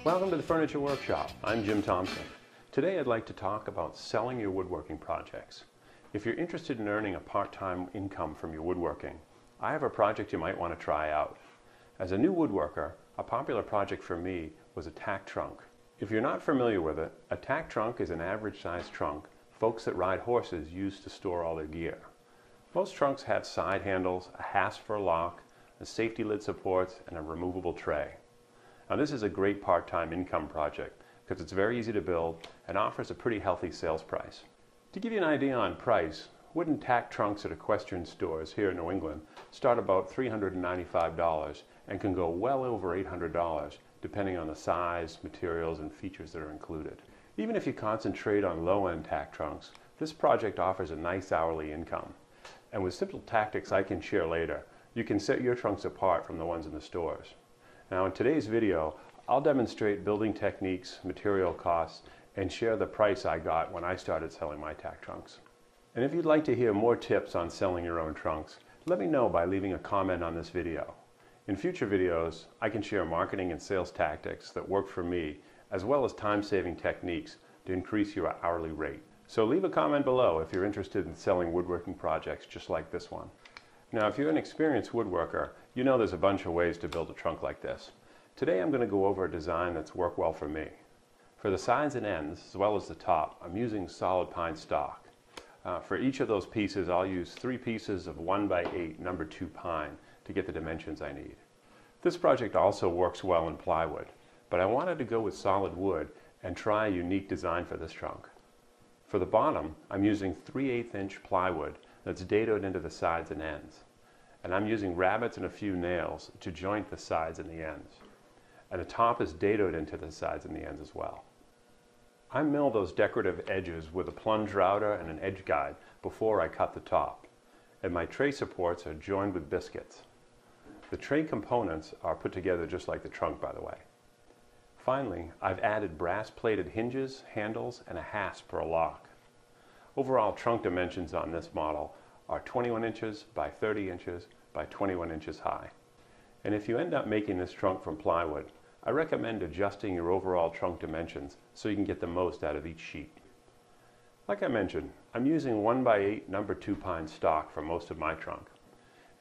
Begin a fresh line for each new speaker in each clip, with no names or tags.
Welcome to the Furniture Workshop. I'm Jim Thompson. Today I'd like to talk about selling your woodworking projects. If you're interested in earning a part-time income from your woodworking, I have a project you might want to try out. As a new woodworker, a popular project for me was a tack trunk. If you're not familiar with it, a tack trunk is an average-sized trunk folks that ride horses use to store all their gear. Most trunks have side handles, a hasp for a lock, a safety lid supports, and a removable tray. Now this is a great part-time income project because it's very easy to build and offers a pretty healthy sales price. To give you an idea on price, wooden tack trunks at equestrian stores here in New England start about $395 and can go well over $800 depending on the size, materials, and features that are included. Even if you concentrate on low-end tack trunks, this project offers a nice hourly income. And with simple tactics I can share later, you can set your trunks apart from the ones in the stores. Now in today's video, I'll demonstrate building techniques, material costs, and share the price I got when I started selling my tack trunks. And if you'd like to hear more tips on selling your own trunks, let me know by leaving a comment on this video. In future videos, I can share marketing and sales tactics that work for me, as well as time-saving techniques to increase your hourly rate. So leave a comment below if you're interested in selling woodworking projects just like this one. Now, if you're an experienced woodworker, you know there's a bunch of ways to build a trunk like this. Today I'm going to go over a design that's worked well for me. For the sides and ends, as well as the top, I'm using solid pine stock. For each of those pieces, I'll use 3 pieces of 1x8 number 2 pine to get the dimensions I need. This project also works well in plywood, but I wanted to go with solid wood and try a unique design for this trunk. For the bottom, I'm using 3/8 inch plywood that's dadoed into the sides and ends. And I'm using rabbets and a few nails to joint the sides and the ends. And the top is dadoed into the sides and the ends as well. I mill those decorative edges with a plunge router and an edge guide before I cut the top. And my tray supports are joined with biscuits. The tray components are put together just like the trunk, by the way. Finally, I've added brass-plated hinges, handles, and a hasp for a lock. Overall trunk dimensions on this model are 21 inches by 30 inches by 21 inches high. And if you end up making this trunk from plywood, I recommend adjusting your overall trunk dimensions so you can get the most out of each sheet. Like I mentioned, I'm using 1x8 number 2 pine stock for most of my trunk.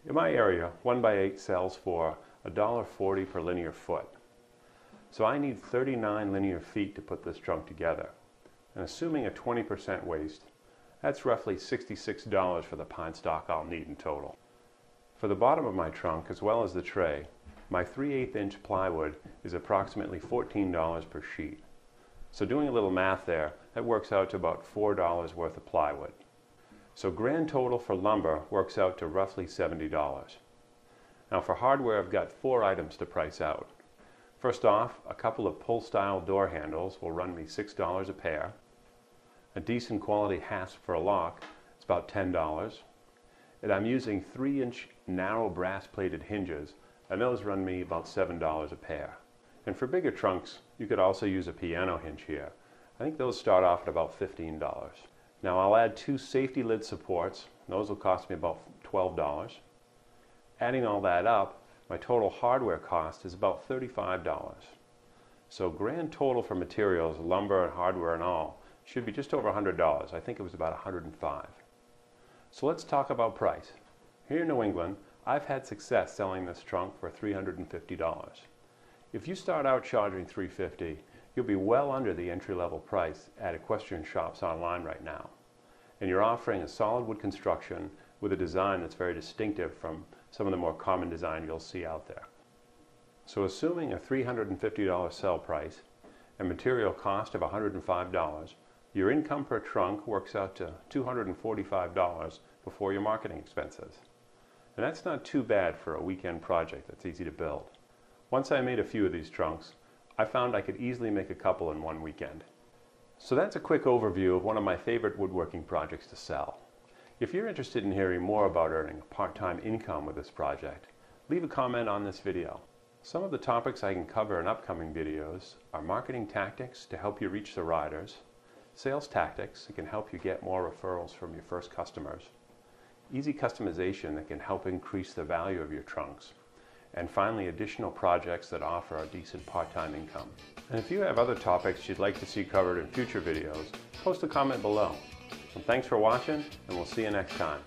In my area, 1x8 sells for $1.40 per linear foot. So I need 39 linear feet to put this trunk together. And assuming a 20% waste, that's roughly $66 for the pine stock I'll need in total. For the bottom of my trunk, as well as the tray, my 3/8 inch plywood is approximately $14 per sheet. So doing a little math there, that works out to about $4 worth of plywood. So grand total for lumber works out to roughly $70. Now for hardware, I've got 4 items to price out. First off, a couple of pull-style door handles will run me $6 a pair. A decent quality hasp for a lock is about $10. And I'm using 3-inch narrow brass-plated hinges, and those run me about $7 a pair. And for bigger trunks, you could also use a piano hinge here. I think those start off at about $15. Now I'll add 2 safety lid supports. Those will cost me about $12. Adding all that up, my total hardware cost is about $35. So grand total for materials, lumber and hardware and all, should be just over $100. I think it was about $105. So let's talk about price. Here in New England, I've had success selling this trunk for $350. If you start out charging $350, you'll be well under the entry-level price at equestrian shops online right now. And you're offering a solid wood construction with a design that's very distinctive from some of the more common design you'll see out there. So assuming a $350 sell price and material cost of $105, your income per trunk works out to $245 before your marketing expenses. And that's not too bad for a weekend project that's easy to build. Once I made a few of these trunks, I found I could easily make a couple in one weekend. So that's a quick overview of one of my favorite woodworking projects to sell. If you're interested in hearing more about earning a part-time income with this project, leave a comment on this video. Some of the topics I can cover in upcoming videos are marketing tactics to help you reach the riders, sales tactics that can help you get more referrals from your first customers, easy customization that can help increase the value of your trunks, and finally additional projects that offer a decent part-time income. And if you have other topics you'd like to see covered in future videos, post a comment below. And thanks for watching, and we'll see you next time.